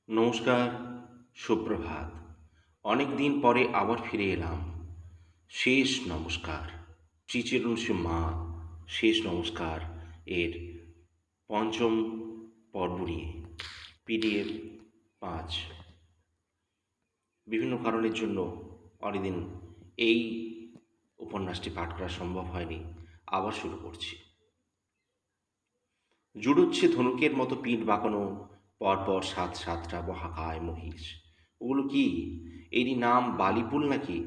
নমস্কার, সুপ্রভাত। অনেক দিন পরে আবার ফিরে এলাম। শেষ নমস্কার, চিচিরুষি মা, শেষ নমস্কার এর পঞ্চম পর্ব নিয়ে পিডিএফ 5। বিভিন্ন কারণের জন্য অনেকদিন এই উপন্যাসটি পাঠ করা সম্ভব হয়নি। আবার শুরু করছি। জুড়োচ্ছে ধনুকের মতো পিঠ বাঁকানো পরপর সাত সাতটা মহাকায় মহিষ। ওগুলো কি? এরই নাম বালিপুল নাকি?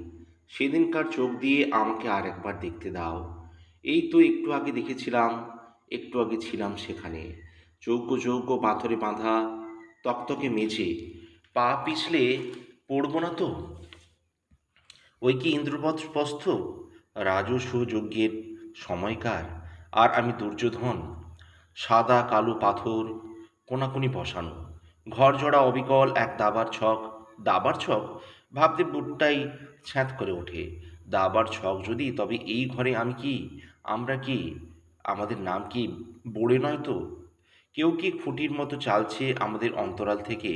সেদিনকার চোখ দিয়ে আমাকে আর একবার দেখতে দাও। এই তো একটু আগে দেখেছিলাম, একটু আগে ছিলাম সেখানে। যজ্ঞ যজ্ঞ পাথরে বাঁধা তকতকে মেঝে। পা পিছলে পড়বো না তো? ওই কি ইন্দ্রপ্রস্থ? রাজস্ব যজ্ঞের সময়কার, আর আমি দুর্যোধন। সাদা কালো পাথর কোনাকুনি বসানো, ঘরজোড়া অবিকল এক দাবার ছক। দাবার ছক ভাবতে বুটটাই ছ্যাঁত করে ওঠে। দাবার ছক যদি, তবে এই ঘরে আমি কি, আমরা কি, আমাদের নাম কি বড়ে নয় তো? কেউ কি খুঁটির মতো চালছে আমাদের অন্তরাল থেকে?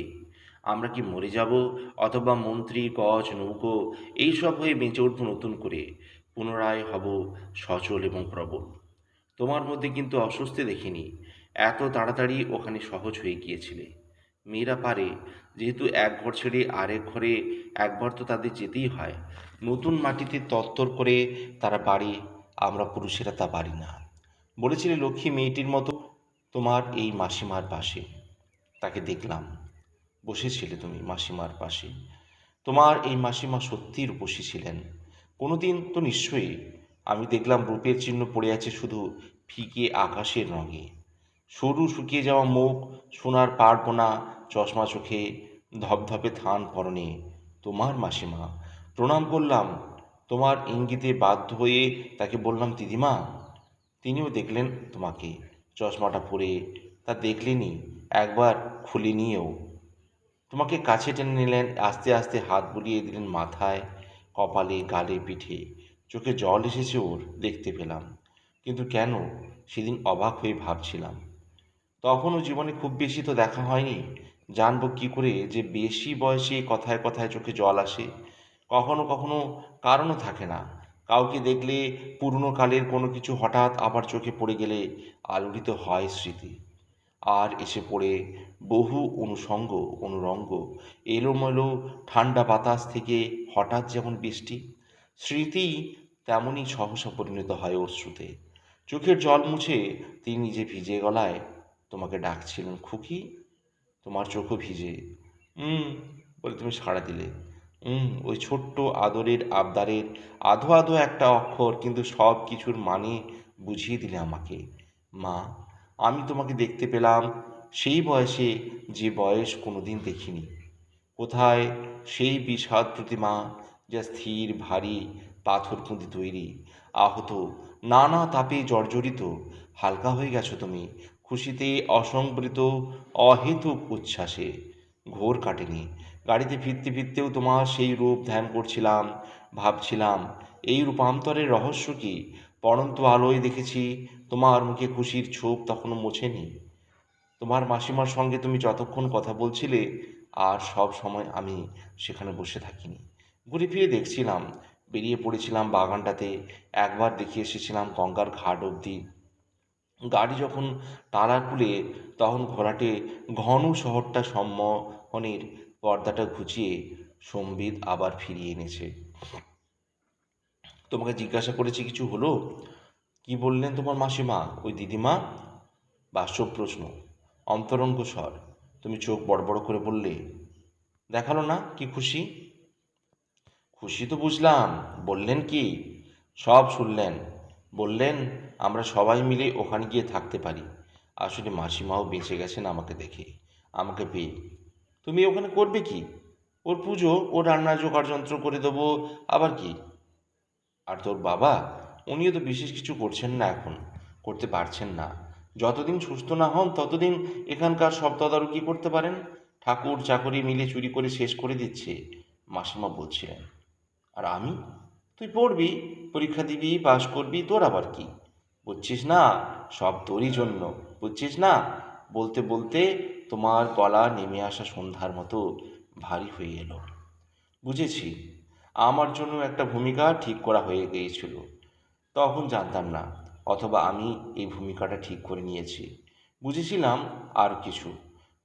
আমরা কি মরে যাব, অথবা মন্ত্রী গজ নৌকো এইসব হয়ে বেঁচে উঠব নতুন করে, পুনরায় হব সচল এবং প্রবল? তোমার মধ্যে কিন্তু অস্বস্তি দেখিনি। এত তাড়াতাড়ি ওখানে সহজ হয়ে গিয়েছিলে। মেয়েরা পারে, যেহেতু এক ঘর ছেড়ে আরেক ঘরে একবার তো তাদের যেতেই হয়। নতুন মাটিতে তত্তর করে তারা বাড়ি, আমরা পুরুষেরা তা পারি না। বলেছিলে লক্ষ্মী মেয়েটির মতো তোমার এই মাসিমার পাশে। তাকে দেখলাম, বসেছিলে তুমি মাসিমার পাশে। তোমার এই মাসিমা সত্যিই রূপসী ছিলেন। কোনোদিন তো নিশ্চয়ই। আমি দেখলাম রূপের চিহ্ন পড়ে আছে শুধু ফিকে আকাশের রঙে। সরু শুকিয়ে যাওয়া মুখ, সোনার পাড়পোনা চশমা চোখে, ধপধপে থান পরনে। তোমার মাসিমা। প্রণাম করলাম। তোমার ইঙ্গিতে বাধ্য হয়ে তাকে বললাম, দিদিমা। তিনিও দেখলেন তোমাকে, চশমাটা পরে। তা দেখলেনই, একবার খুলিনিও। তোমাকে কাছে টেনে নিলেন, আস্তে আস্তে হাত বুলিয়ে দিলেন মাথায়, কপালে, গালে, পিঠে। চোখে জল এসেছে ওর, দেখতে পেলাম। কিন্তু কেন? সেদিন অবাক হয়ে ভাবছিলাম। তখনও জীবনে খুব বেশি তো দেখা হয়নি। জানবো কী করে যে বেশি বয়সে কথায় কথায় চোখে জল আসে? কখনো কখনো কারণও থাকে না। কাউকে দেখলে পুরনো কালের কোনো কিছু হঠাৎ আবার চোখে পড়ে গেলে আলোড়িত হয় স্মৃতি। আর এসে পড়ে বহু অনুষঙ্গ, অনুরঙ্গ, এলোমেলো ঠান্ডা বাতাস থেকে হঠাৎ যেমন বৃষ্টি। স্মৃতি তেমনই সহসা পরিণত হয় অশ্রুতে। চোখের জল মুছে তিনি নিজে ভিজে গলায় তোমাকে ডাকছিলেন, খুকি। তোমার চোখও ভিজে। বলে তুমি সাড়া দিলে। ওই ছোট্ট আদরের আবদারের আধো আধো একটা অক্ষর, কিন্তু সব কিছুর মানে বুঝিয়ে দিলে আমাকে। মা, আমি তোমাকে দেখতে পেলাম সেই বয়সে, যে বয়স কোনোদিন দেখিনি। কোথায় সেই বিষাদ প্রতিমা, যা স্থির ভারী পাথর পুঁতি তৈরি, আহত, নানা তাপে জর্জরিত। হালকা হয়ে গেছো তুমি, খুশিতে, অসংবৃত, অহেতুক উচ্ছ্বাসে। ঘোর কাটেনি। গাড়িতে ফিরতে ফিরতেও তোমার সেই রূপ ধ্যান করছিলাম, ভাবছিলাম এই রূপান্তরের রহস্য কী। পড়ন্ত আলোয় দেখেছি তোমার মুখে খুশির ছোপ তখনও মোছেনি। তোমার মাসিমার সঙ্গে তুমি যতক্ষণ কথা বলছিলে, আর সব সময় আমি সেখানে বসে থাকিনি। ঘুরে ফিরে দেখছিলাম, বেরিয়ে পড়েছিলাম বাগানটাতে। একবার দেখে এসেছিলাম গঙ্গার ঘাট অবধি। গাড়ি যখন তালা খুলে, তখন ঘোড়াটে ঘন শহরটা সম্মোহনের পর্দাটা ঘুচিয়ে সম্বিত আবার ফিরিয়ে এনেছে। তোমাকে জিজ্ঞাসা করেছি, কিছু হলো? কি বললেন তোমার মাসিমা, ওই দিদিমা? বাস্তব প্রশ্ন, অন্তরঙ্গ স্বর। তুমি চোখ বড় বড় করে বললে, দেখালো না কি খুশি? খুশি তো বুঝলাম, বললেন কি? সব শুনলেন। বললেন আমরা সবাই মিলে ওখানে গিয়ে থাকতে পারি। আসলে মাসিমাও বেঁচে গেছেন আমাকে দেখে, আমাকে পেয়ে। তুমি ওখানে করবে কি? ওর পুজো, ওর রান্না জোগাড় যন্ত্র করে দেবো, আবার কি। আর তোর বাবা, উনিও তো বিশেষ কিছু করছেন না এখন, করতে পারছেন না। যতদিন সুস্থ না হন ততদিন এখানকার সব তদারকি করতে পারেন। ঠাকুর চাকরি মিলে চুরি করে শেষ করে দিচ্ছে, মাসিমা বলছিলেন। আর আমি? তুই পড়বি, পরীক্ষা দিবি, পাশ করবি, তোর আবার কি? বুঝছিস না, সব তোরই জন্য, বুঝছিস না? বলতে বলতে তোমার গলা নেমে আসা সন্ধ্যার মতো ভারী হয়ে এলো। বুঝেছি, আমার জন্য একটা ভূমিকা ঠিক করা হয়ে গিয়েছিল। তখন জানতাম না, অথবা আমি এই ভূমিকাটা ঠিক করে নিয়েছি। বুঝেছিলাম আর কিছু।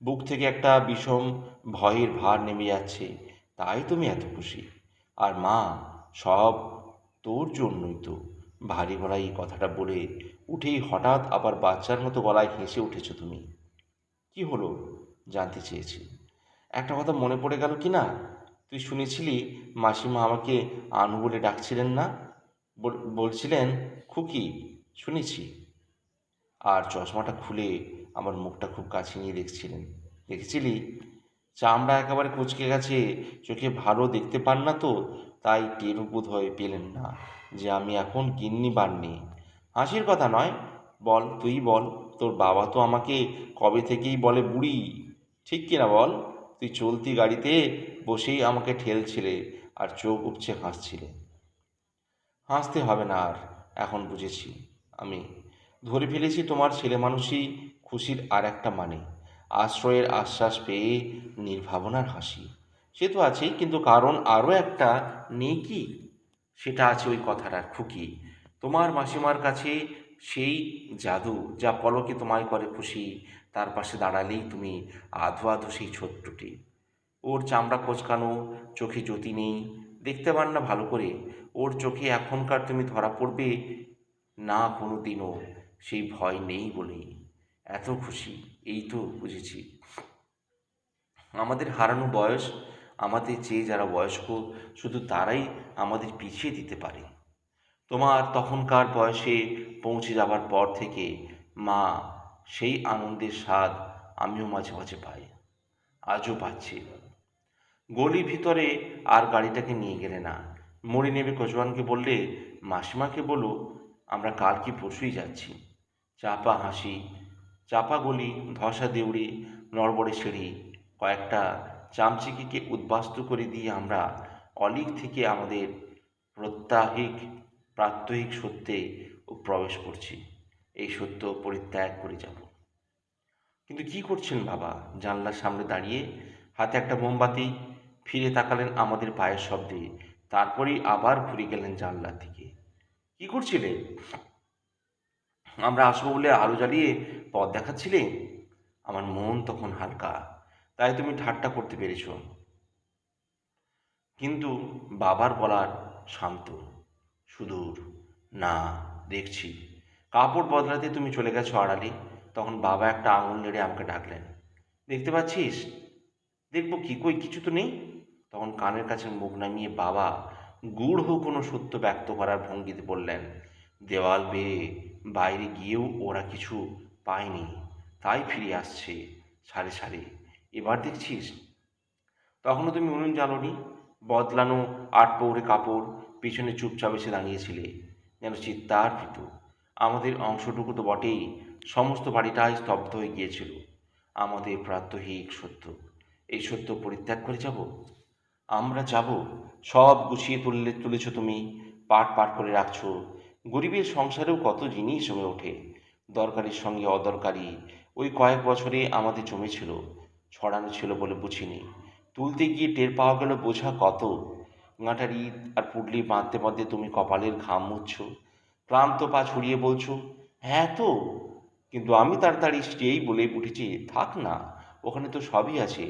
বুক থেকে একটা বিষম ভয়ের ভার নেমে যাচ্ছে, তাই তুমি এত খুশি। আর মা, সব তোর জন্যই তো। ভারী গলায় এই কথাটা বলে উঠেই হঠাৎ আবার বাচ্চার মতো গলায় হেসে উঠেছ তুমি। কি হলো জানতে চেয়েছি। একটা কথা মনে পড়ে গেল কি না? তুই শুনেছিলি মাসিমা আমাকে আনু বলে ডাকছিলেন না? বলছিলেন খুকি। শুনেছি। আর চশমাটা খুলে আমার মুখটা খুব কাছে নিয়ে দেখছিলেন। দেখেছিলি? চামড়া একেবারে কুঁচকে গেছে, চোখে ভালো দেখতে পান না তো, তাই টেরও বোধ হয় পেলেন না যে আমি এখন গিন্নি বাননি। হাসির কথা নয়, বল, তুই বল। তোর বাবা তো আমাকে কবে থেকেই বলে বুড়ি, ঠিক কিনা বল? তুই চলতি গাড়িতে বসেই আমাকে ঠেলছিলে আর চোখ উপচে হাসছিলে। হাসতে হবে না আর, এখন বুঝেছি আমি। ধরে ফেলেছি তোমার ছেলে মানুষই খুশির আর একটা মানে। আশ্রয়ের আশ্বাস পেয়ে নির্ভাবনার হাসি, সে তো আছেই, কিন্তু কারণ আরও একটা নেই কি? সেটা আছে ওই কথাটার খুকি। তোমার মাসিমার কাছে সেই জাদু যা পলকে তোমায় করে খুশি, তার পাশে দাঁড়ালেই তুমি আধো আধো সেই ছোট্টটি। ওর চামড়া কোঁচকানো, চোখে জ্যোতি নেই, দেখতে পান না ভালো করে। ওর চোখে এখনকার তুমি ধরা পড়বে না কোনো দিনও, সেই ভয় নেই বলেই এত খুশি। এই তো বুঝেছি, আমাদের হারানো বয়স, আমাদের চেয়ে যারা বয়স্ক, শুধু তারাই আমাদের পিছিয়ে দিতে পারে। তোমার তখনকার বয়সে পৌঁছে যাবার পর থেকে মা, সেই আনন্দের স্বাদ আমিও মাঝে মাঝে পাই, আজও পাচ্ছি। গলির ভিতরে আর গাড়িটাকে নিয়ে গেলে না। মোড়ে নেমে কোচওয়ানকে বললে, মাসিমাকে বলো আমরা কাল কি পরশুই যাচ্ছি। চাপা হাসি, চাপা গলি, ধসা দেউড়ি, নড়বড়ে সিঁড়ি, কয়েকটা চামচিকিকে উদ্বাস্তু করে দিয়ে আমরা অলিক থেকে আমাদের প্রত্যাহিক প্রাত্যহিক সত্যে প্রবেশ করছি। এই সত্য পরিত্যাগ করে যাব। কিন্তু কি করছেন বাবা? জানলার সামনে দাঁড়িয়ে, হাতে একটা মোমবাতি। ফিরে তাকালেন আমাদের পায়ের শব্দে, তারপরেই আবার ঘুরে গেলেন জানলার দিকে। কি করছিলে? আমরা আসবো বলে আলো জ্বালিয়ে পথ দেখাচ্ছিলে। আমার মন তখন হালকা, তাই তুমি ঠাট্টা করতে পেরেছ। কিন্তু বাবার বলার শান্ত, সুদূর, না, দেখছি। কাপড় বদলাতে তুমি চলে গেছো আড়ালে। তখন বাবা একটা আঙুল নেড়ে আমাকে ডাকলেন, দেখতে পাচ্ছিস? দেখবো কি, কই কিছু তো নেই। তখন কানের কাছে মুখ নামিয়ে বাবা গূঢ় কোনো সত্য ব্যক্ত করার ভঙ্গিতে বললেন, দেওয়াল বেয়ে বাইরে গিয়েও ওরা কিছু পায়নি, তাই ফিরে আসছে সারে সারে। এবার দেখছিস? তখনও তুমি উনুন জ্বালোনি, বদলানো আটপৌরে কাপড়, পিছনে চুপচাপ এসে দাঁড়িয়েছিলে যেন চিত্তার্পিত। আমাদের অংশটুকু তো বটেই, সমস্ত বাড়িটাই স্তব্ধ হয়ে গিয়েছিল। আমাদের প্রাত্যহিক সত্য, এই সত্য পরিত্যাগ করে যাব। আমরা যাব। সব গুছিয়ে তুলেছ তুমি, পাট পাট করে রাখছো। গরিবের সংসারেও কত জিনিস জমে ওঠে, দরকারির সঙ্গে অদরকারি। ওই কয়েক বছরে আমাদের জমেছিল, ছড়ানো ছিল বলে বুঝিনি। তুলতে গিয়ে টের পাওয়া গেল বোঝা কত। গাঁটার ইট আর পুডলি বাঁধতে বাঁধতে তুমি কপালের ঘাম মুছছ, ক্লান্ত পা ছড়িয়ে বলছো, হ্যাঁ তো। কিন্তু আমি তাড়াতাড়ি স্টেই বলে উঠেছি, থাক না, ওখানে তো সবই আছে।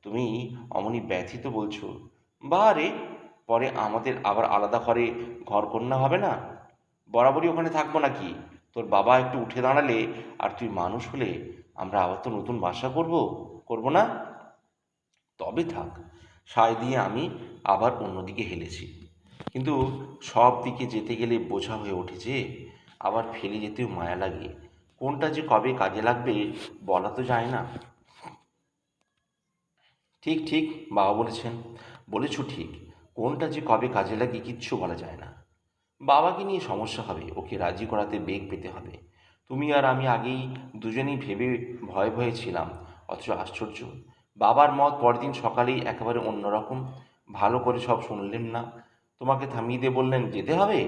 তুমি অমনি ব্যথিত বলছো, বারে, পরে আমাদের আবার আলাদা ঘরে ঘরকন্যা হবে না? বরাবরই ওখানে থাকবো নাকি? তোর বাবা একটু উঠে দাঁড়ালে আর তুই মানুষ হলে আমরা আবার তো নতুন বাসা করবো না? তবে থাক। সায় দিয়ে আমি আবার অন্যদিকে হেলেছি। কিন্তু সব দিকে যেতে গেলে বোঝা হয়ে উঠেছে, আবার ফেলে যেতেও মায়া লাগে। কোনটা যে কবে কাজে লাগবে বলা তো যায় না। ঠিক ঠিক, বাবা বলেছেন। বলেছ ঠিক, কোনটা যে কবে কাজে লাগে কিচ্ছু বলা যায় না। বাবাকে নিয়ে সমস্যা হবে, ওকে রাজি করাতে বেগ পেতে হবে। তুমি আর আমি আগেই দুজনেই ভেবে ভয়ে ভয়ে ছিলাম, অথচ আশ্চর্য, বাবার মত পরদিন সকালেই একেবারে অন্যরকম। ভালো করে সব শুনলেন না, তোমাকে থামিয়ে দিয়ে বললেন, যেতে হবে।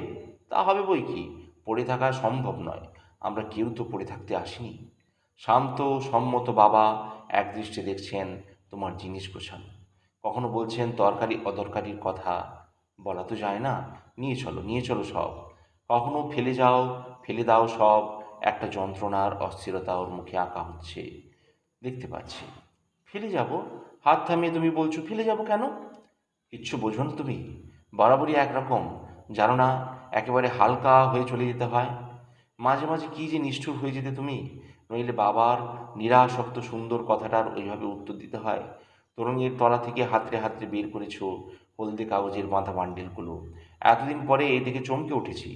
তা হবে বই কি, পড়ে থাকা সম্ভব নয়। আমরা কেউ তো পড়ে থাকতে আসিনি। শান্ত সম্মত বাবা একদৃষ্টে দেখছেন তোমার জিনিস গোছানো, কখনো বলছেন তরকারি অদরকারির কথা, বলা তো যায় না, নিয়ে চলো সব, কখনো ফেলে দাও সব, একটা যন্ত্রণার অস্থিরতা ওর মুখে আঁকা হচ্ছে, দেখতে পাচ্ছি। ফেলে যাব? হাত থামিয়ে তুমি বলছো ফেলে যাব কেন? কিচ্ছু বোঝো না তুমি, বরাবরই একরকম, জানো না, একেবারে হালকা হয়ে চলে যেতে হয়। মাঝে মাঝে কী যে নিষ্ঠুর হয়ে যেতে তুমি, নইলে বাবার নিরাসক্ত সুন্দর কথাটার ওইভাবে উত্তর দিতে হয়। তোরঙ্গের তলা থেকে হাতড়ে হাতড়ে বের করেছো হলদে কাগজের বাঁধা বান্ডিলগুলো। এতদিন পরে এ দেখে চমকে উঠেছি।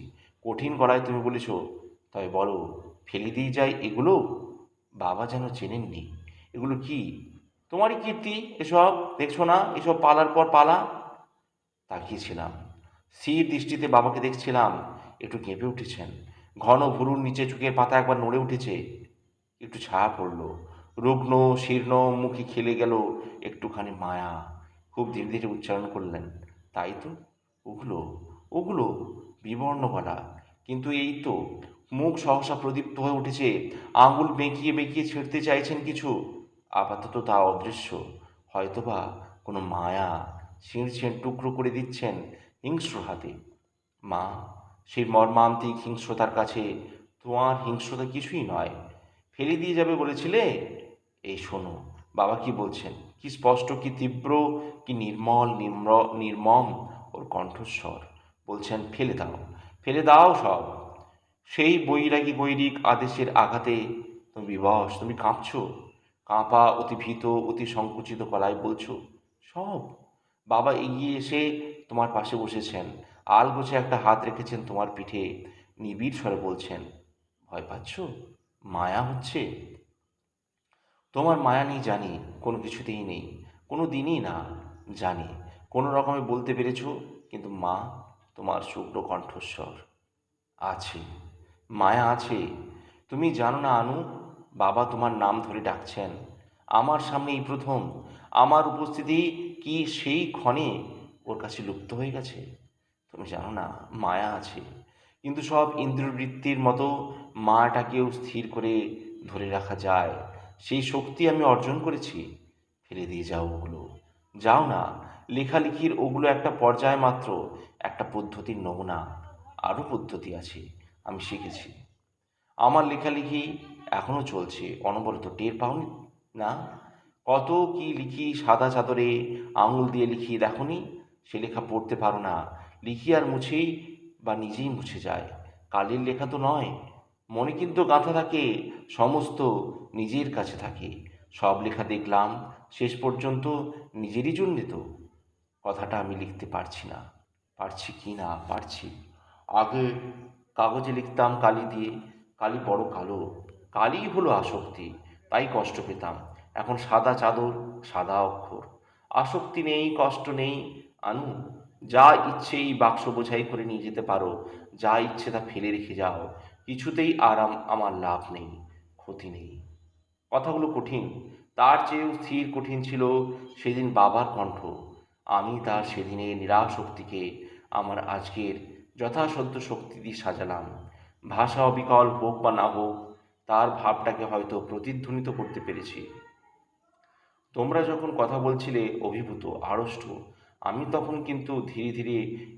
কঠিন গলায় তুমি বলেছ, তবে বলো, ফেলে দিয়ে যায় এগুলো? বাবা যেন চেনেননি। এগুলো কি? তোমারই কীর্তি এসব, দেখছো না, এসব পালার পর পালা। তাকিয়েছিলাম, স্থির দৃষ্টিতে বাবাকে দেখছিলাম। একটু কেঁপে উঠেছেন, ঘন ভুরুর নিচে চোখের পাতা একবার নড়ে উঠেছে, একটু ছায়া পড়ল, রুগ্ন শীর্ণ মুখে খেলে গেল একটুখানি মায়া। খুব ধীরে ধীরে উচ্চারণ করলেন, তাই তো, ওগুলো ওগুলো বিবর্ণ গলা, কিন্তু এই তো। মুখ সহসা প্রদীপ্ত হয়ে উঠেছে, আঙুল বেঁকিয়ে বেঁকিয়ে ছিঁড়তে চাইছেন কিছু, আপাতত তা অদৃশ্য, হয়তোবা কোনো মায়া ছিঁড়ছেন, টুকরো করে দিচ্ছেন হিংস্র হাতে। মা, সেই মর্মান্তিক হিংস্রতার কাছে তোমার হিংস্রতা কিছুই নয়। ফেলে দিয়ে যাবে বলেছিলে? এই শোনো, বাবা কি বলছেন, কি স্পষ্ট, কি তীব্র, কি নির্মম ওর কণ্ঠস্বর। বলছেন ফেলে দাও সব। সেই বৈরাগী গৈরিক আদেশের আঘাতে তুমি বিবশ, তুমি কাঁপছো, কাঁপা অতি ভীত অতি সংকুচিত গলায় বলছো, সব। বাবা এগিয়ে এসে তোমার পাশে বসেছেন, আলগোছে একটা হাত রেখেছেন তোমার পিঠে, নিবিড় স্বরে বলছেন, ভয় পাচ্ছ? মায়া হচ্ছে? তোমার মায়া নেই জানি, কোনো কিছুতেই নেই, কোনো দিনই না, জানি। কোনো রকমে বলতে পেরেছ, কিন্তু মা, তোমার শুভ্র কণ্ঠস্বর, আছে, মায়া আছে। তুমি জানো না আনু, বাবা তোমার নাম ধরে ডাকছেন আমার সামনে এই প্রথম। আমার উপস্থিতি কি সেই ক্ষণে ওর কাছে লুপ্ত হয়ে গেছে? তুমি জানো না, মায়া আছে, কিন্তু সব ইন্দ্রবৃত্তির মতো মায়াটাকেও স্থির করে ধরে রাখা যায়, সেই শক্তি আমি অর্জন করেছি। ফেলে দিয়ে যাও ওগুলো, যাও না। লেখালেখির ওগুলো একটা পর্যায় মাত্র, একটা পদ্ধতির নমুনা। আরও পদ্ধতি আছে, আমি শিখেছি। আমার লেখালেখি এখনও চলছে অনবরত, টের পাওনি না? কত কি লিখি সাদা চাদরে, আঙুল দিয়ে লিখি, দেখনি? সে লেখা পড়তে পারো না, লিখি আর মুছেই বা নিজেই মুছে যায়। কালের লেখা তো নয়, মনে কিন্তু গাঁথা থাকে, সমস্ত নিজের কাছে থাকে। সব লেখা দেখলাম শেষ পর্যন্ত নিজেরই জন্যে তো। কথাটা আমি লিখতে পারছি না, পারছি কি না পারছি। আগে কাগজে লিখতাম কালি দিয়ে, কালি বড় কালো, কালি হলো আসক্তি, তাই কষ্ট পেতাম। এখন সাদা চাদর, সাদা অক্ষর, আসক্তি নেই, কষ্ট নেই। আনু, যা ইচ্ছে এই বাক্স বোঝাই করে নিয়ে যেতে পারো, যা ইচ্ছে তা ফেলে রেখে যাও, কিছুতেই আমার লাভ নেই, ক্ষতি নেই। কথাগুলো কঠিন, তার চেয়েও স্থির কঠিন ছিল সেদিন বাবার কণ্ঠ। আমি তার সেদিনের নিরাশক্তিকে আমার আজকের যথাসাধ্য শক্তি দিয়ে সাজালাম। ভাষা অবিকল হোক বা না হোক, তার ভাবটাকে হয়তো প্রতিধ্বনিত করতে পেরেছি। তোমরা যখন কথা বলছিলে অভিভূত আড়ষ্ট, আমি তখন কিন্তু ধীরে ধীরে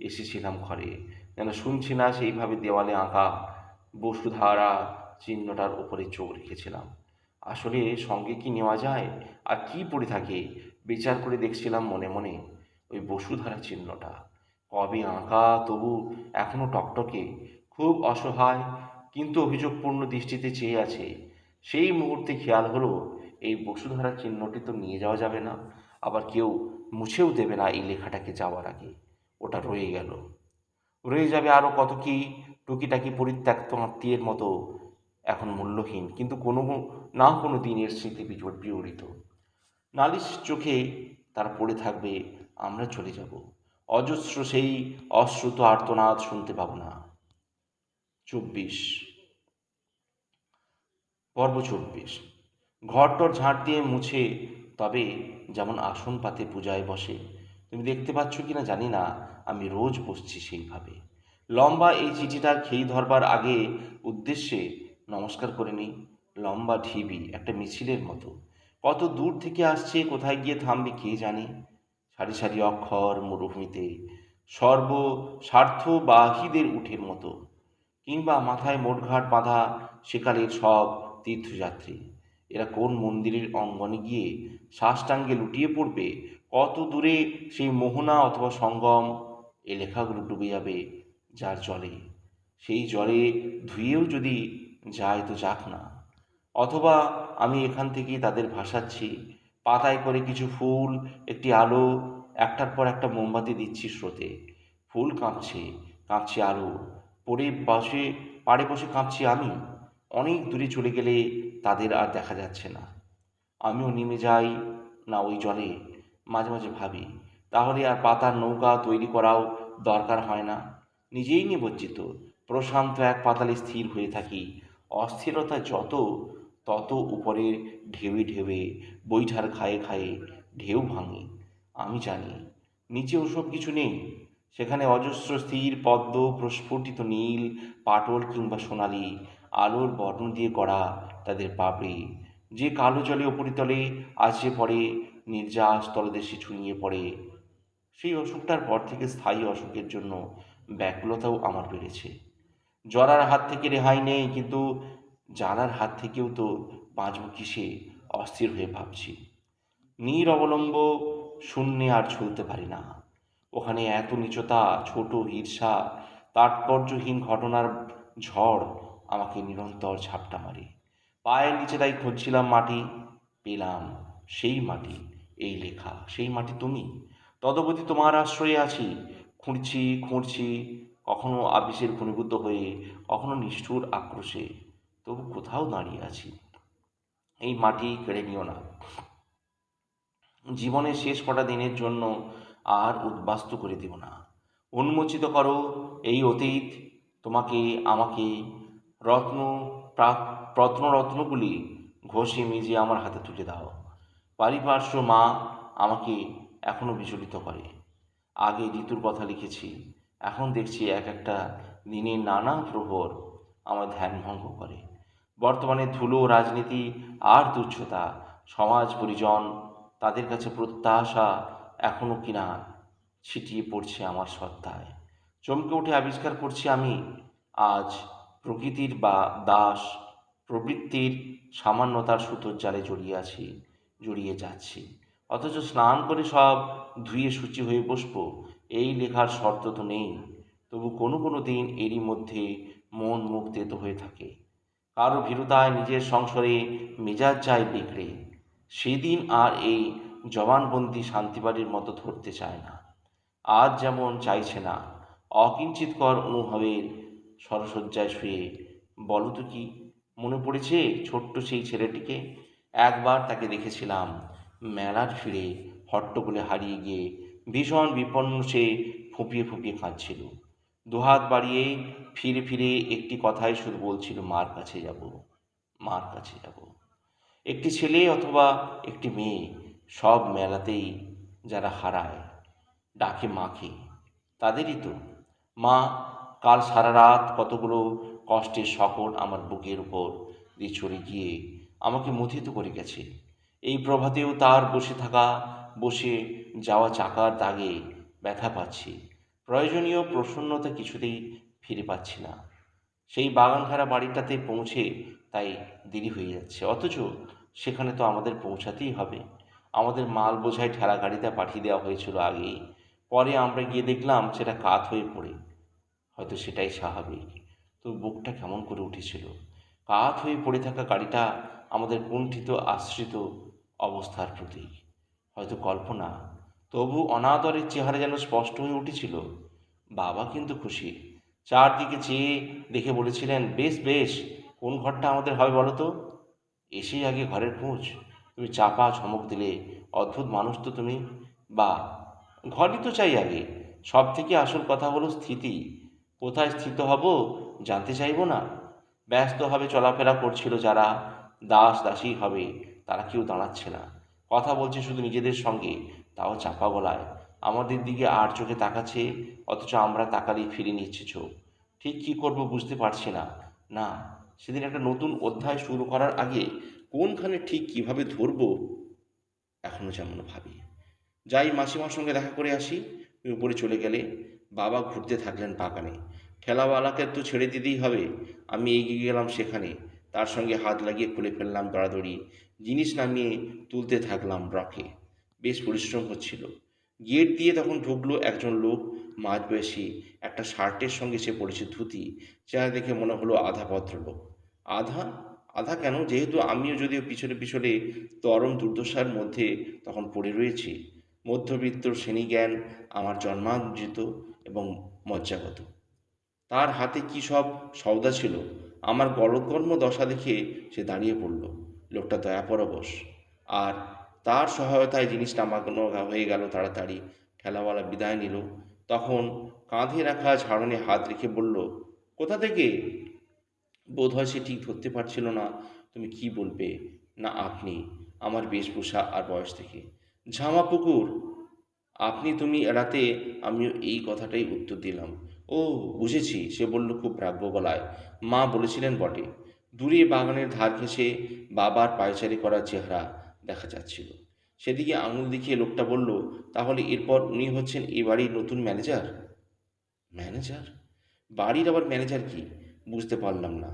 এসেছিলাম ঘরে, যেন শুনছি না সেইভাবে দেওয়ালে আঁকা বসুধারা চিহ্নটার উপরে চোখ রেখেছিলাম। আসলে সঙ্গে কি নেওয়া যায়, আর কি পড়ে থাকে, বিচার করে দেখছিলাম মনে মনে। ওই বসুধারা চিহ্নটা কবে আঁকা, তবু এখনো টকটকে, খুব অসহায়, কিন্তু অভিযোগপূর্ণ দৃষ্টিতে চেয়ে আছে। সেই মুহূর্তে খেয়াল হলো, এই বসুধারা চিহ্নটি তো নিয়ে যাওয়া যাবে না, আবার কেউ মুছেও দেবে না এই লেখাটাকে যাওয়ার আগে। ওটা রয়ে গেল, রয়ে যাবে আরও কত কি টুকিটাকি পরিত্যক্ত আত্মীয়ের মতো, এখন মূল্যহীন, কিন্তু কোনো দিনের স্মৃতি বিজড়িত। নালিশ চোখে তার পড়ে থাকবে, আমরা চলে যাব, অজস্র সেই অশ্রুত আর্তনাদ শুনতে পাবো না। 24, পর্ব 24। ঘরটর ঝাঁট দিয়ে মুছে, তবে যেমন আসন পাতে পূজায় বসে, তুমি দেখতে পাচ্ছ কি না জানি না, আমি রোজ বসছি সেইভাবে। লম্বা এই চিঠিটার খেই ধরবার আগে উদ্দেশ্যে নমস্কার করে নিই, লম্বা ঢিবি, একটা মিছিলের মতো। কত দূর থেকে আসছে, কোথায় গিয়ে থামবে কে জানে। সারি সারি অক্ষর মরুভূমিতে সর্বস্বার্থবাহীদের উঠের মতো, কিংবা মাথায় মোটঘাট বাঁধা সেকালের সব তীর্থযাত্রী। এরা কোন মন্দিরের অঙ্গনে গিয়ে সাষ্টাঙ্গে লুটিয়ে পড়বে, কত দূরে সেই মোহনা অথবা সঙ্গম। এ লেখাগুলো ডুবে যাবে যার জলে, সেই জলে ধুয়েও যদি যায় তো যাক না। অথবা আমি এখান থেকেই তাদের ভাসাচ্ছি, পাতায় করে কিছু ফুল, একটি আলো, একটার পর একটা মোমবাতি দিচ্ছি স্রোতে। ফুল কাঁপছে, কাঁপছে আলো, পাড়ে বসে কাঁপছি আমি। অনেক দূরে চলে গেলে তাদের আর দেখা যাচ্ছে না, আমিও নেমে যাই না ওই জলে। মাঝে মাঝে ভাবি, তাহলে আর পাতার নৌকা তৈরি করাও দরকার হয় না। নিজেই নিমজ্জিত প্রশান্ত এক পাতালে স্থির হয়ে থাকি। অস্থিরতা যত, তত উপরের ঢেউে ঢেউে, বৈঠার খায়ে খায়ে ঢেউ ভাঙে। আমি জানি নিচে ওসব কিছু নেই। সেখানে অজস্র স্থির পদ্ম, প্রস্ফুটিত নীল, পাটল কিংবা সোনালি আলোর বর্ণ দিয়ে গড়া তাদের পাপড়ি, যে কালো জলে উপরিতলে আছড়ে পড়ে, নির্যাস তলদেশে ছড়িয়ে পড়ে। সেই অসুখটার পর থেকে স্থায়ী অসুখের জন্য ব্যাকুলতাও আমার বেড়েছে। জরার হাত থেকে রেহাই নেই, কিন্তু জ্বালার হাত থেকেও তো বাঁচব কিসে, অস্থির হয়ে ভাবছি। নিরবলম্ব শূন্যে আর ঝুলতে পারি না। ওখানে এত নীচতা, ছোট ঈর্ষা, তাৎপর্যহীন ঘটনার ঝড় আমাকে নিরন্তর ঝাপটা মারে। পায়ের নিচে তাই খুঁজছিলাম মাটি, পেলাম সেই মাটি, এই লেখা। সেই মাটি তুমি। তদবধি তোমার আশ্রয়ে আছি, খুঁড়ছি খুঁড়ছি, কখনো আবিষের ঘনীভূত হয়ে, কখনো নিষ্ঠুর আক্রোশে, তবু কোথাও দাঁড়িয়ে আছি। এই মাটি কেড়ে নিও না। জীবনের শেষ কটা দিনের জন্য আর উদ্বাস্তু করে দিও না। উন্মোচিত করো এই অতীত, তোমাকে আমাকে। রত্ন রত্নগুলি ঘষে মেজে আমার হাতে তুলে দাও। পারিপার্শ্ব মা আমাকে এখনো বিচলিত করে। আগে ঋতুর কথা লিখেছি, এখন দেখছি এক একটা দিনের নানা প্রহর আমার ধ্যান ভঙ্গ করে। বর্তমানে ধুলো, রাজনীতি আর তুচ্ছতা, সমাজ পরিজন, তাদের কাছে প্রত্যাশা এখনো কিনা ছিটিয়ে পড়ছে আমার সত্তায়। চমকে উঠে আবিষ্কার করছি আমি আজ প্রকৃতির বা দাস প্রবৃত্তির সামান্যতার সুতোর জালে জড়িয়ে যাচ্ছি। অথচ স্নান করে সব ধুয়ে শুচি হয়ে বসবো, এই লেখার শর্ত তো নেই। তবু কোনো কোনো দিন এরই মধ্যে মন মুখ তেতো হয়ে থাকে। কারো ভীরুতায় নিজের সংসারে মেজাজ যায় বিগড়ে। সেদিন আর এই জবানবন্দি শান্তিবাড়ির মতো ধরতে চায় না। আজ যেমন চাইছে না। অকিঞ্চিৎকর অনুভবের সরসজ্জায় শুয়ে। বলো তো কি মনে পড়েছে ছোট্ট সেই ছেলেটিকে? একবার তাকে দেখেছিলাম মেলার ফিরে, হট্টগোলে হারিয়ে গিয়ে ভীষণ বিপন্ন সে ফুঁপিয়ে ফুঁপিয়ে কাঁদছিল। দুহাত বাড়িয়ে ফিরে ফিরে একটি কথাই শুধু বলছিল, মার কাছে যাব, মার কাছে যাব। একটি ছেলে অথবা একটি মেয়ে, সব মেলাতেই যারা হারায়, ডাকে মাকে, তাদেরই তো। মা কাল সারা রাত কতগুলো কষ্টের শকট আমার বুকের উপর দিয়ে চড়ে গিয়ে আমাকে মুথিত করে গেছে। এই প্রভাতেও তার বসে যাওয়া চাকার দাগে ব্যথা পাচ্ছি। প্রয়োজনীয় প্রসন্নতা কিছুতেই ফিরে পাচ্ছি না। সেই বাগানঘেরা বাড়িটাতে পৌঁছে তাই দেরি হয়ে যাচ্ছে, অথচ সেখানে তো আমাদের পৌঁছাতেই হবে। আমাদের মাল বোঝাই ঠেলা গাড়িতে পাঠিয়ে দেওয়া হয়েছিল আগেই। পরে আমরা গিয়ে দেখলাম সেটা কাত হয়ে পড়ে। হয়তো সেটাই স্বাভাবিক। তো বুকটা কেমন করে উঠেছিল। কাত হয়ে পড়ে থাকা গাড়িটা আমাদের কুণ্ঠিত আশ্রিত অবস্থার প্রতীক, হয়তো কল্পনা। তবু অনাদরের চেহারা যেন স্পষ্ট হয়ে উঠেছিল। বাবা কিন্তু খুশি। চারদিকে চেয়ে দেখে বলেছিলেন, বেশ বেশ, কোন ঘরটা আমাদের হবে বলো তো? এসেই আগে ঘরের খোঁজ? তুমি চাপা চমক দিলে, অদ্ভুত মানুষ তো তুমি। বা, ঘরই তো চাই আগে। সব থেকে আসল কথা হলো স্থিতি। কোথায় স্থিত হব জানতে চাইবো না? ব্যস্তভাবে চলাফেরা করছিল যারা, দাস দাসী হবে, তারা কেউ দাঁড়াচ্ছে না। কথা বলছে শুধু নিজেদের সঙ্গে, তাও চাপা গলায়। আমাদের দিকে আর চোখে তাকাচ্ছে, অথচ আমরা তাকালেই ফিরে নিচ্ছে চোখ। ঠিক কী করব বুঝতে পারছি না। না, সেদিন একটা নতুন অধ্যায় শুরু করার আগে কোনখানে ঠিক কিভাবে ধরবো এখনো যেমন ভাবি। যাই মাসিমার সঙ্গে দেখা করে আসি। তুমি উপরে চলে গেলে। বাবা ঘুরতে থাকলেন বাগানে। ঠেলাওয়ালাকে তো ছেড়ে দিতেই হবে। আমি এগিয়ে গেলাম সেখানে। তার সঙ্গে হাত লাগিয়ে খুলে ফেললাম দড়াদড়ি। জিনিস নামিয়ে তুলতে থাকলাম রকে। বেশ পরিশ্রম হচ্ছিল। গেট দিয়ে তখন ঢুকলো একজন লোক, মাঝবয়সী। একটা শার্টের সঙ্গে সে পড়েছে ধুতি। চেহারা দেখে মনে হলো আধা ভদ্রলোক। আধা আধা কেন, যেহেতু আমিও যদিও পিছনে পিছনে চরম দুর্দশার মধ্যে তখন পড়ে রয়েছি। মধ্যবিত্ত শ্রেণীজ্ঞান আমার জন্মার্জিত এবং মজ্জাগত। তার হাতে কী সব সওদা ছিল। আমার গলদঘর্ম দশা দেখে সে দাঁড়িয়ে পড়ল। লোকটা দয়াপরবশ। আর তার সহায়তায় জিনিস নামানো হয়ে গেল তাড়াতাড়ি। ঠেলাওয়ালা বিদায় নিল। তখন কাঁধে রাখা ঝাড়নে হাত রেখে বলল, কোথা থেকে? বোধ হয় সে ঠিক ধরতে পারছিল না তুমি কি বলবে, না আপনি, আমার বেশভূষা আর বয়স থেকে। ঝামাপুকুর। আপনি তুমি এড়াতে আমিও এই কথাটাই উত্তর দিলাম। ও, বুঝেছি, সে বলল খুব রাগ্য গলায়। মা বলেছিলেন বটে। দূরে বাগানের ধার ঘেঁষে বাবার পায়চারি করার চেহারা দেখা যাচ্ছিল। সেদিকে আঙুল দেখিয়ে লোকটা বলল, তাহলে এরপর উনি হচ্ছেন এ বাড়ির নতুন ম্যানেজার? ম্যানেজার? বাড়ির আবার ম্যানেজার কি? বুঝতে পারলাম না।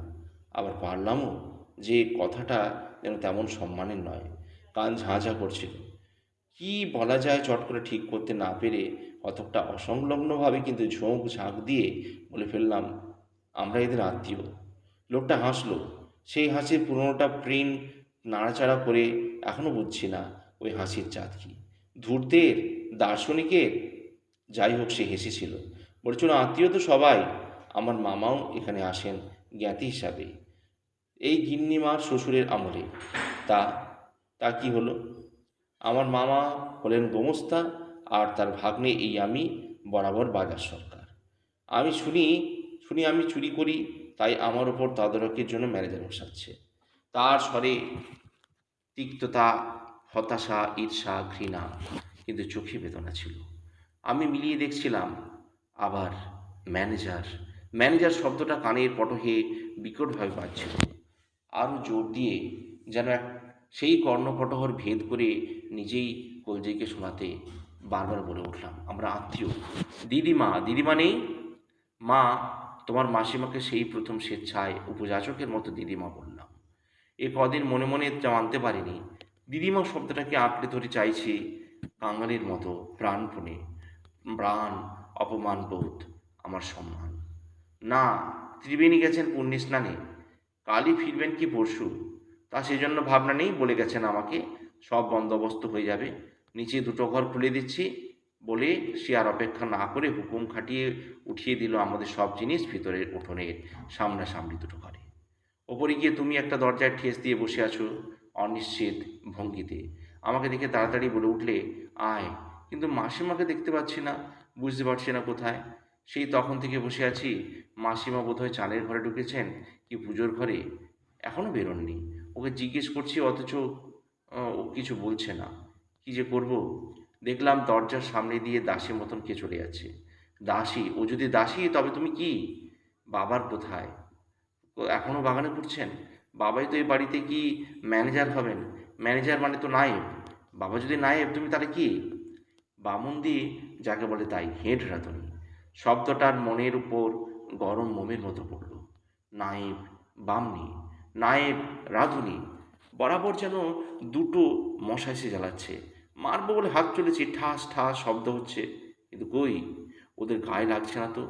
আবার পারলামও যে কথাটা যেন তেমন সম্মানের নয়। কান ঝাঁ করছিল। কি বলা যায় চট করে ঠিক করতে না পেরে কতকটা অসংলগ্নভাবে কিন্তু ঝোঁক ঝাঁক দিয়ে বলে ফেললাম, আমরা এদের আত্মীয়। লোকটা হাসলো। সেই হাসির পুরোনোটা প্রিন্ট নাড়াচাড়া করে এখনো বুঝছি না ওই হাসির জাত কি। ধূর্তের? দার্শনিকের? যাই হোক, সে হেসেছিল। বলছিল, আত্মীয় তো সবাই। আমার মামাও এখানে আসেন জ্ঞাতি হিসাবে, এই গিন্নিমার শ্বশুরের আমলে। তা তা কি হলো? আমার মামা হলেন গোমস্তা, আর তার ভাগ্নে এই আমি বরাবর বাজার সরকার। আমি শুনি শুনি আমি চুরি করি, তাই আমার ওপর তদারকির জন্য ম্যানেজার বসাচ্ছে। তার স্বরে তিক্ততা, হতাশা, ঈর্ষা, ঘৃণা, কিন্তু চোখে বেদনা ছিল। আমি মিলিয়ে দেখছিলাম। আবার ম্যানেজার। ম্যানেজার শব্দটা কানের পটহে বিকটভাবে বাজছিল। আরও জোর দিয়ে, যেন সেই কর্ণপটহর ভেদ করে নিজেই কলজেকে শোনাতে বারবার বলে উঠলাম, আমরা আত্মীয়। দিদিমা, দিদিমা নেই? মা, তোমার মাসিমাকে সেই প্রথম স্বেচ্ছায় উপযাচকের মতো দিদিমা বললাম। এ কদিন মনে মনে মানতে পারিনি। দিদিমা শব্দটাকে আঁকড়ে ধরে চাইছি কাঙালির মতো প্রাণপণে। প্রাণ, অপমান বোধ, আমার সম্মান। না, ত্রিবেণী গেছেন পুণ্যে স্নানে। কালই ফিরবেন কি পরশু, তা সেজন্য ভাবনা নেই। বলে গেছেন আমাকে সব বন্দোবস্ত হয়ে যাবে। নিচে দুটো ঘর খুলে দিচ্ছি বলে সে আর অপেক্ষা না করে হুকুম খাটিয়ে উঠিয়ে দিল আমাদের সব জিনিস ভিতরের উঠোনের সামনাসামনি দুটো ঘরে। ওপরে গিয়ে তুমি একটা দরজায় ঠেস দিয়ে বসে আছো অনিশ্চিত ভঙ্গিতে। আমাকে দেখে তাড়াতাড়ি বলে উঠলে, আয়। কিন্তু মাসিমাকে দেখতে পাচ্ছি না, বুঝতে পারছি না কোথায়। সেই তখন থেকে বসে আছি। মাসিমা বোধহয় চালের ঘরে ঢুকেছেন কি পুজোর ঘরে, এখনও বেরোননি। ওকে জিজ্ঞেস করছি, অথচ ও কিছু বলছে না। কী যে করব। দেখলাম দরজার সামনে দিয়ে দাসী মতন কে চলে যাচ্ছে। দাসী? ও যদি দাসী তবে তুমি কি? বাবার কোথায়? এখনও বাগানে ঘুরছেন? বাবাই তো এই বাড়িতে কি ম্যানেজার হবেন? ম্যানেজার মানে তো নায়েব। বাবা যদি নায়েব, তুমি তাহলে কি? বামুন্দি যাকে বলে তাই, হেড রাঁধুনি। শব্দটার মনের উপর গরম মোমের মতো পড়ল। নায়েব, বামনি, নায়েব, রাঁধুনি, বরাবর যেন দুটো মশা এসে জ্বালাচ্ছে। মারবো বলে হাত চলেছি, ঠাস ঠাস শব্দ হচ্ছে, কিন্তু কই, ওদের গায়ে লাগছে না তো।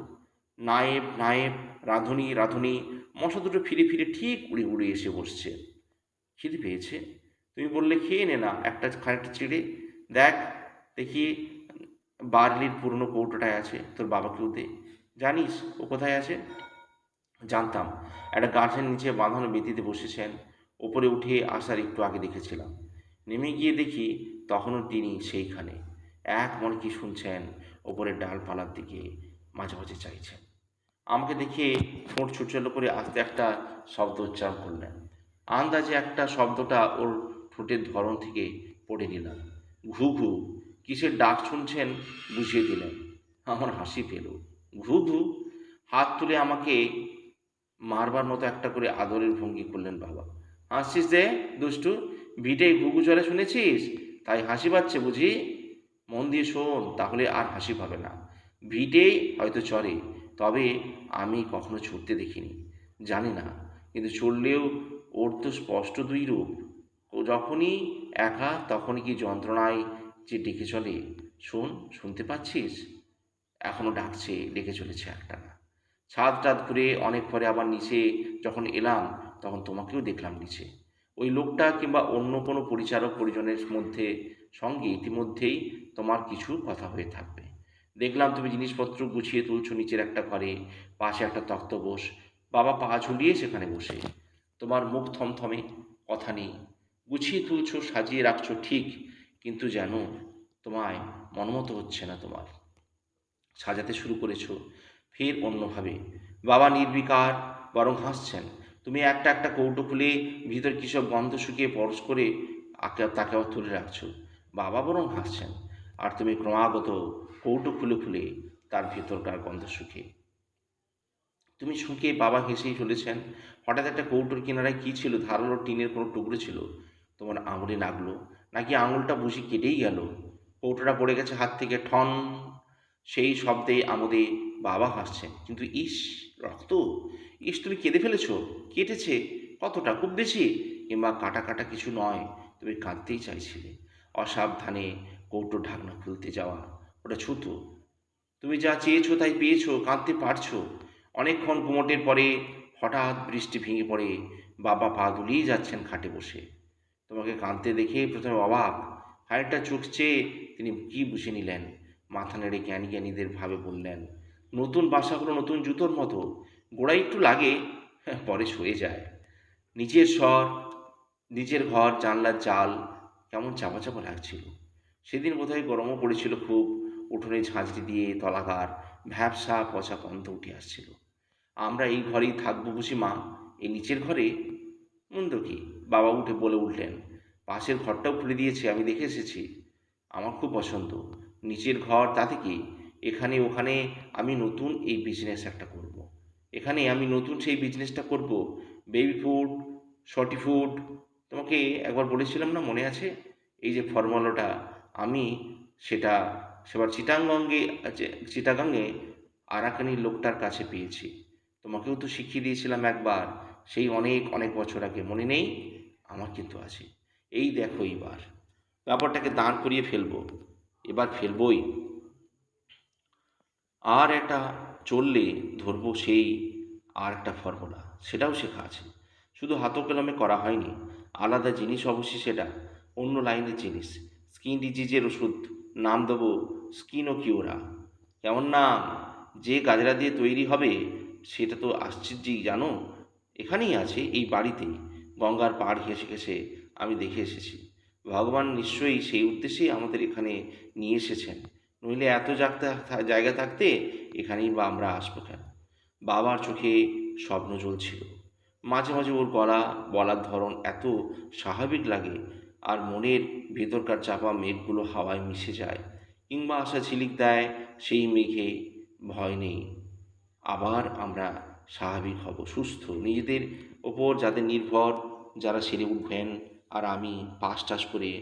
নায়েব নায়েব, রাঁধুনি রাঁধুনি, মশা দুটো ফিরে ফিরে ঠিক উড়ে উড়ে এসে বসছে। খিদে পেয়েছে? তুমি বললে খেয়ে নে না একটা খানিকটা চিড়ে। দেখ দেখি বার্লির পুরনো কৌটোটায় আছে, তোর বাবাকেও দে। জানিস ও কোথায় আছে? জানতাম, একটা গাছের নিচে বাঁধানো বেদিতে বসেছেন। ওপরে উঠে আসার একটু আগে দেখেছিলাম। নেমে গিয়ে দেখি তখনও তিনি সেইখানে এক মনে কি শুনছেন, ওপরের ডালপালার দিকে মাঝে মাঝে চাইছেন। আমাকে দেখে ঠোঁট ছুটছালো করে আস্তে একটা শব্দ উচ্চারণ করলেন। আন্দাজে একটা শব্দটা ওর ঠোঁটের ধরন থেকে পড়ে নিলাম। ঘু ঘু। কিসের ডাক শুনছেন বুঝিয়ে দিলেন। আমার হাসি পেল। ঘু ঘু। হাত তুলে আমাকে মারবার মতো একটা করে আদরের ভঙ্গি করলেন বাবা। হাসছিস যে দুষ্টু? ভিটে ঘুঘু চলে শুনেছিস, তাই হাসি পাচ্ছে বুঝি? মন দিয়ে শোন, তাহলে আর হাসি পাবে না। ভিটে হয়তো চড়ে, তবে আমি কখনো ছুটতে দেখিনি, জানি না। কিন্তু চললেও ওর তো স্পষ্ট দুই রূপ। ও যখনই একা তখনই কি যন্ত্রণায় যে ডেকে চলে। শোন, শুনতে পাচ্ছিস? এখনো ডাকছে, ডেকে চলেছে একটানা। ছাদ টাদ ঘুরে অনেক পরে আবার নিচে যখন এলাম, তখন তোমাকেও দেখলাম নিচে। ওই লোকটা কিংবা অন্য কোনো পরিচারক পরিজনের সঙ্গে ইতিমধ্যেই তোমার কিছু কথা হয়ে থাকবে। দেখলাম তুমি জিনিসপত্র গুছিয়ে তুলছো নিচের একটা ঘরে, পাশে একটা তক্তপোষ। বাবা পা ঝুলিয়ে সেখানে বসে। তোমার মুখ থমথমে, কথা নেই। গুছিয়ে তুলছো, সাজিয়ে রাখছো ঠিক, কিন্তু যেন তোমায় মনমতো হচ্ছে না তোমার। সাজাতে শুরু করেছো ফের অন্যভাবে। বাবা নির্বিকার, বরং হাসছেন। তুমি একটা একটা কৌটো খুলে ভিতর কিসব গন্ধ শুকিয়ে পরশ করে তাকে আবার তুলে রাখছো। বাবা বরং হাসছেন, আর তুমি ক্রমাগত কৌটো খুলে খুলে তার ভেতরকার গন্ধ শুকে। তুমি শুঁকে বাবা হেসেই চলেছেন। হঠাৎ একটা কৌটোর কিনারায় কী ছিল, ধারালো টিনের কোনো টুকরো ছিল। তোমার আঙুলে লাগলো, নাকি আঙুলটা বুঝি কেটেই গেল? কৌটোটা পড়ে গেছে হাত থেকে, ঠন। সেই শব্দে আমোদে বাবা হাসছেন। কিন্তু ইস, রক্ত! ইস, তুমি কেঁদে ফেলেছো? কেটেছে? কতটা? খুব বেশি? কিংবা কাটা কাটা কিছু নয়, তুমি কাঁদতেই চাইছিলে। অসাবধানে কৌটোর ঢাকনা খুলতে যাওয়া, ওটা ছুতো। তুমি যা চেয়েছো তাই পেয়েছো, কাঁদতে পারছো। অনেকক্ষণ গুমোটের পরে হঠাৎ বৃষ্টি ভেঙে পড়ে। বাবা পা দুলিয়ে যাচ্ছেন খাটে বসে। তোমাকে কাঁদতে দেখে প্রথমে অবাক, খানিকটা চোখ চেয়ে তিনি কি বুঝে নিলেন। মাথা নেড়ে জ্ঞানী জ্ঞানীদের ভাবে বললেন, নতুন বাসাগুলো নতুন জুতোর মতো, গোড়ায় একটু লাগে, পরে সয়ে যায়। নিচের স্বর, নিচের ঘর জানলার জাল কেমন চাপা চাপা লাগছিল। সেদিন বোধহয় গরমও পড়েছিল খুব। উঠোনে ঝাঁঝরি দিয়ে তলাকার ভ্যাবসা পচা গন্ধ উঠে আসছিল। আমরা এই ঘরেই থাকবো বুঝি মা? এই নিচের ঘরে? মন্দ কি? বাবা উঠে বলে উঠলেন, পাশের ঘরটাও খুলে দিয়েছে, আমি দেখে এসেছি। আমার খুব পছন্দ নিচের ঘর, তাতে কি? এখানে ওখানে আমি নতুন এই বিজনেস একটা করব। এখানে আমি নতুন সেই বিজনেসটা করব, বেবি ফুড, শর্টি ফুড। তোমাকে একবার বলেছিলাম না, মনে আছে? এই যে ফর্মুলাটা আমি সেটা সেবার চিটাগাঙ্গে আরাকানির লোকটার কাছে পেয়েছি। তোমাকেও তো শিখিয়ে দিয়েছিলাম একবার, সেই অনেক অনেক বছর আগে, মনে নেই? আমার কিন্তু আছে। এই দেখো এইবার ব্যাপারটাকে দাঁড় করিয়ে ফেলবো। এবার ফেলবই। আর একটা চললে ধরবো সেই আর একটা ফর্মুলা, সেটাও শেখা আছে। শুধু হাতে কলমে করা হয়নি, আলাদা জিনিস অবশ্যই সেটা, অন্য লাইনের জিনিস। স্কিন ডিজিজের ওষুধ, নাম দেবো স্কিনো কিওরা। কেমন নাম! যে গাজরা দিয়ে তৈরি হবে সেটা তো আশ্চর্যই, জানো? এখানেই আছে, এই বাড়িতেই। গঙ্গার পাড় ঘেঁষে ঘেঁষে আমি দেখে এসেছি। ভগবান নিশ্চয়ই সেই উদ্দেশ্যেই আমাদের এখানে নিয়ে এসেছেন, নইলে এত জায়গা থাকতে এখানেই বা আমরা আসবো কেন? বাবার চোখে স্বপ্ন জ্বলছিল। মাঝে মাঝে ওর গলা, বলার ধরন এত স্বাভাবিক লাগে, আর মনের ভেতরকার চাপা মেঘগুলো হাওয়ায় মিশে যায়, কিংবা আশা ঝিলিক দেয় সেই মেঘে। ভয় নেই, আবার আমরা স্বাভাবিক হব, সুস্থ, নিজেদের ওপর যাদের নির্ভর, যারা সেরে উঠবেন। আর আমি পাস টাস করে,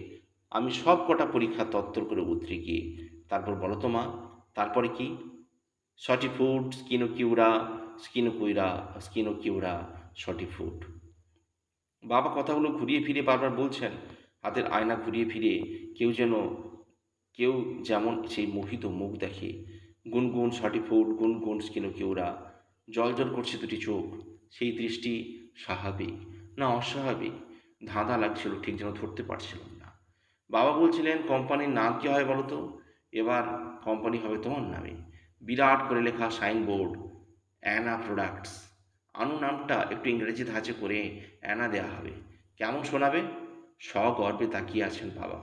আমি সব কটা পরীক্ষা তত্তর করে উতরে গিয়ে, তারপর বলো তো মা, তারপরে কি? সটি ফুড, স্কিনো কিউরা, সটি ফুড। বাবা কথাগুলো ঘুরিয়ে ফিরে বারবার বলছেন, হাতের আয়না ঘুরিয়ে ফিরে। কেউ যেন কেউ যেমন সেই মোহিত মুখ দেখে। গুনগুন সটি ফুড, গুনগুন স্কিনো কিউরা। জল জল করছে দুটি চোখ। সেই দৃষ্টি স্বাভাবিক না অস্বাভাবিক, ধাঁধা লাগছিল, ঠিক যেন ধরতে পারছিলাম না। বাবা বলছিলেন, কোম্পানির নাম কী হয় বলো তো? এবার কোম্পানি হবে তোমার নামে, বিরাট করে লেখা সাইনবোর্ড, অ্যানা প্রোডাক্টস। আনু নামটা একটু ইংরেজি ধাঁচে করে অ্যানা দেয়া হবে। কেমন শোনাবে? সগর্বে তাকিয়ে আছেন বাবা।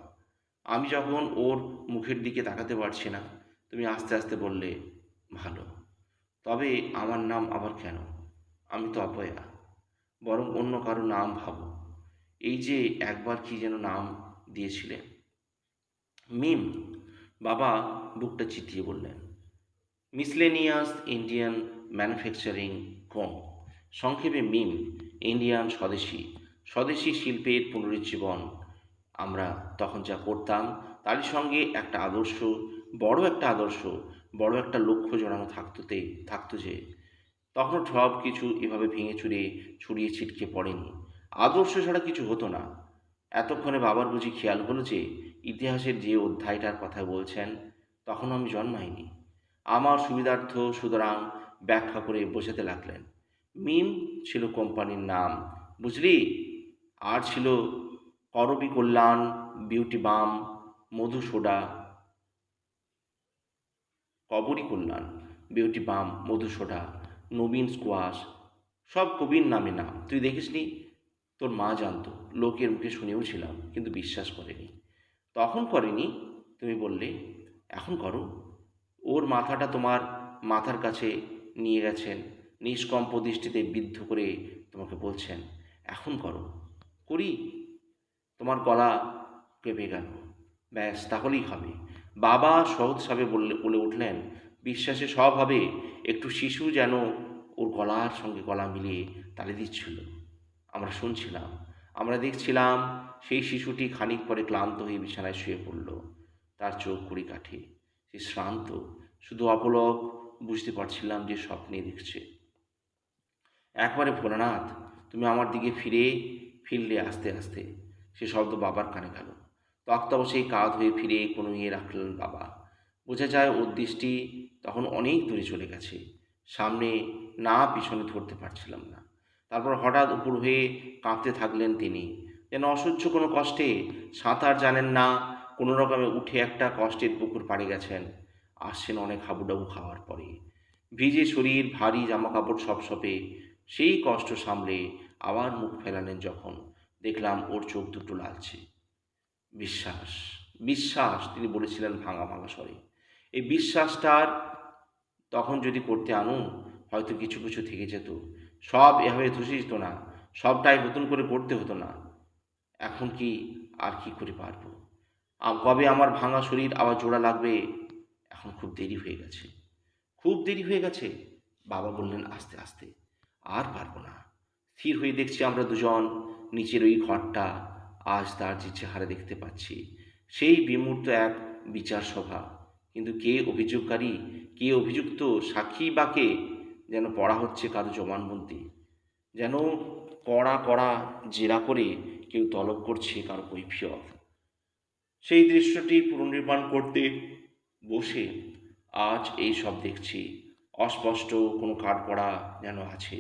আমি যখন ওর মুখের দিকে তাকাতে পারছি না, তুমি আস্তে আস্তে বললে, ভালো। তবে আমার নাম আবার কেন? আমি তো অপয়া, বরং অন্য কারো নাম ভাবো। এই যে একবার কি যেন নাম দিয়েছিলে, মিম। বাবা বুকটা চিতিয়ে বললেন, মিসলেনিয়াস ইন্ডিয়ান ম্যানুফ্যাকচারিং কোং, সংক্ষেপে মিম, ইন্ডিয়ান স্বদেশী। স্বদেশি শিল্পের পুনরুজ্জীবন। আমরা তখন যা করতাম তারই সঙ্গে একটা আদর্শ, একটা আদর্শ, বড় একটা লক্ষ্য জড়ানো থাকতো যে তখনও সব কিছু এভাবে ভেঙে চুরে ছড়িয়ে ছিটকে পড়েনি। আদর্শ ছাড়া কিছু হতো না। এতক্ষণে বাবার বুঝি খেয়াল হলো যে ইতিহাসের যে অধ্যায়টার কথা বলছেন তখন আমি জন্মাইনি। আমার সুবিধার্থ সুতরাং ব্যাখ্যা করে বোঝাতে লাগলেন। মিম ছিল কোম্পানির নাম, বুঝলি? আর ছিল করবি কল্যাণ, বিউটি বাম, মধু সোডা, কবরী কল্যাণ, বিউটি বাম, মধু সোডা, নবীন স্কোয়াশ, সব কবির নামে নাম। তুই দেখিসনি? তোর মা জানতো, লোকের মুখে শুনেও ছিলাম, কিন্তু বিশ্বাস করেনি। তখন করেনি, তুমি বললে, এখন করো। ওর মাথাটা তোমার মাথার কাছে নিয়ে গেছেন, নিষ্কম্প দৃষ্টিতে বিদ্ধ করে তোমাকে বলছেন, এখন করো। করি? তোমার গলা কেঁপে গেল। ব্যাস, তাহলেই হবে। বাবা সহজভাবে বলে উঠলেন, বিশ্বাসে সব হবে। একটু শিশু যেন ওর গলার সঙ্গে গলা মিলিয়ে তালি দিচ্ছিল। আমরা শুনছিলাম, আমরা দেখছিলাম। সেই শিশুটি খানিক পরে ক্লান্ত হয়ে বিছানায় শুয়ে পড়ল। তার চোখ কুড়ি কাঠে, সে শ্রান্ত, শুধু অপলক। বুঝতে পারছিলাম যে স্বপ্নে দেখছে। একবারে ভোলানাথ, তুমি আমার দিকে ফিরলে আস্তে আস্তে। সে শব্দ বাবার কানে গেল। তক্তাবশেই কাঁধ হয়ে ফিরে কোনো ইয়ে রাখলেন বাবা। বোঝা যায় ওর দৃষ্টি তখন অনেক দূরে চলে গেছে, সামনে না পিছনে ধরতে পারছিলাম না। তারপর হঠাৎ উপর হয়ে কাঁপতে থাকলেন তিনি, যেন অসহ্য কোনো কষ্টে। সাঁতার জানেন না, কোনো রকমে উঠে একটা কষ্টের পুকুর পাড়ে গেছেন। আসছেন অনেক হাবুডাবু খাওয়ার পরে। ভিজে শরীর, ভারী জামাকাপড় সপসপে। সেই কষ্ট সামলে আবার মুখ ফেরালেন যখন, দেখলাম ওর চোখ দুটো লালচে। বিশ্বাস, বিশ্বাস, তিনি বলেছিলেন ভাঙা ভাঙা স্বরে। এই বিশ্বাসটার তখন যদি করতে আনো, হয়তো কিছু কিছু থেকে যেত। সব এভাবে ধসে যেত না, সবটাই নতুন করে করতে হতো না। এখন কি আর কি করে পারবো? কবে আমার ভাঙা শরীর আবার জোড়া লাগবে? এখন খুব দেরি হয়ে গেছে, খুব দেরি হয়ে গেছে। বাবা বললেন আস্তে আস্তে, আর পারবো না। স্থির হয়ে দেখছি আমরা দুজন নিচের ওই ঘরটা আজ তার যে চেহারা দেখতে পাচ্ছি, সেই বিমূর্ত এক বিচার সভা। কিন্তু কে অভিযোগকারী, কে অভিযুক্ত, সাক্ষী বা কে? যেন পড়া হচ্ছে কারো জবানবন্দি, যেন কড়া কড়া জেরা করে কেউ তলব করছে কারো কৈফিয়ত। সেই দৃশ্যটি পুনর্নির্মাণ করতে বসে আজ এই সব দেখছি। অস্পষ্ট কোনো কাঠগড়া যেন আছে,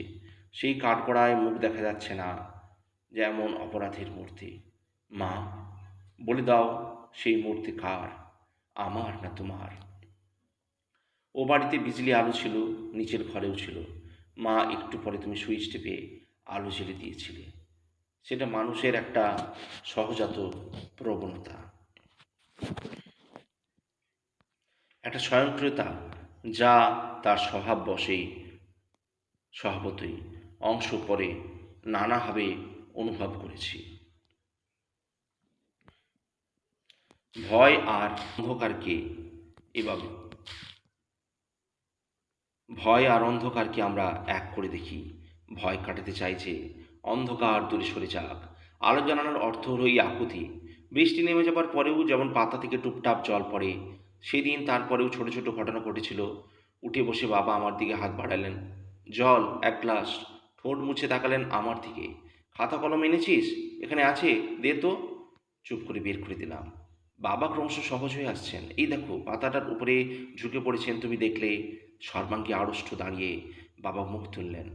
সেই কাঠগড়ায় মুখ দেখা যাচ্ছে না, যেমন অপরাধের মূর্তি। মা, বলে দাও, সেই মূর্তি কার, আমার না তোমার? ও বাড়িতে বিজলি আলো ছিল, নিচের ঘরেও ছিল। মা একটু পরে তুমি সুইচ টিপে আলো জ্বেলে দিয়েছিলে। সেটা মানুষের একটা সহজাত প্রবণতা, একটা স্বয়ংক্রিয়তা, যা তার স্বভাবতই অংশ পরে নানাভাবে অনুভব করেছি। ভয় আর অন্ধকারকে এভাবে ভয় আর অন্ধকারকে আমরা এক করে দেখি। ভয় কাটাতে চাইছে, অন্ধকার দূরে সরে যাক। আলো জ্বালানোর অর্থ হলো এই আকুতি। বৃষ্টি নেমে যাবার পরেও যেমন পাতা থেকে টুপটাপ জল পড়ে, সেদিন তারপরেও ছোট ছোট ঘটনা ঘটেছিল। উঠে বসে বাবা আমার দিকে হাত বাড়ালেন, জল এক গ্লাস। ঠোঁট মুছে তাকালেন আমার দিকে। খাতা কলম এনেছিস? এখানে আছে, দে তো। চুপ করে বের করে দিলাম। বাবা ক্রমশ সহজ হয়ে আসছেন। এই দেখো, পাতাটার উপরে ঝুঁকে পড়েছেন, তুমি দেখলে। সর্বাঙ্গে আড়ষ্ট দাঁড়িয়ে বাবা মুখ তুললেন।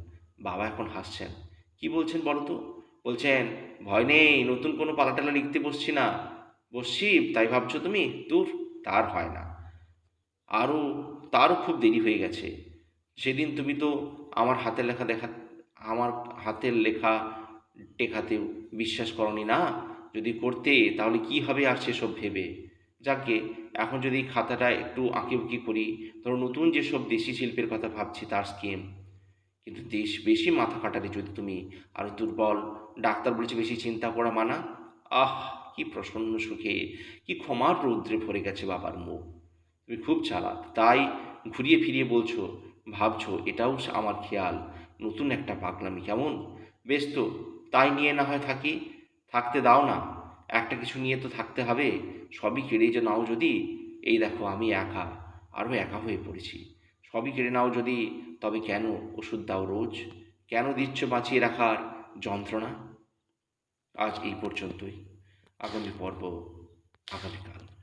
বাবা এখন হাসছেন। কি বলছেন বলো তো? বলছেন, ভয় নেই, নতুন কোনো পালাটালা লিখতে বসছি না। বসছি তাই ভাবছো তুমি? দূর, তার হয় না। আরও তারও খুব দেরি হয়ে গেছে। সেদিন তুমি তো আমার হাতের লেখা আমার হাতের লেখা টেকাতেও বিশ্বাস করনি না। যদি করতে তাহলে কি হবে আর সেসব ভেবে। যাকে এখন যদি খাতাটা একটু আঁকিবুকি করি, ধরো নতুন যেসব দেশি শিল্পের কথা ভাবছি তার স্কিম। কিন্তু বেশি মাথা খাটালে যদি তুমি আরো দুর্বল। ডাক্তার বলেছে বেশি চিন্তা করা মানা। আহ, কি প্রসন্ন সুখে, কি ক্ষমার রৌদ্রে ভরে গেছে বাবার মুখ। তুমি খুব চালাক, তাই ঘুরিয়ে ফিরিয়ে বলছো, ভাবছো এটাও আমার খেয়াল। নতুন একটা পাগলামি, কেমন? বেশ তো, তাই নিয়ে না হয় থাকি। থাকতে দাও না, একটা কিছু নিয়ে তো থাকতে হবে। সবই কেড়ে যে নাও যদি, এই দেখো আমি একা, আরও একা হয়ে পড়েছি। সবই কেড়ে নাও যদি, তবে কেন ওষুধ দাও রোজ? কেন দিচ্ছ বাঁচিয়ে রাখার যন্ত্রণা? আজ এই পর্যন্তই। আগামী পর্ব আগামীকাল।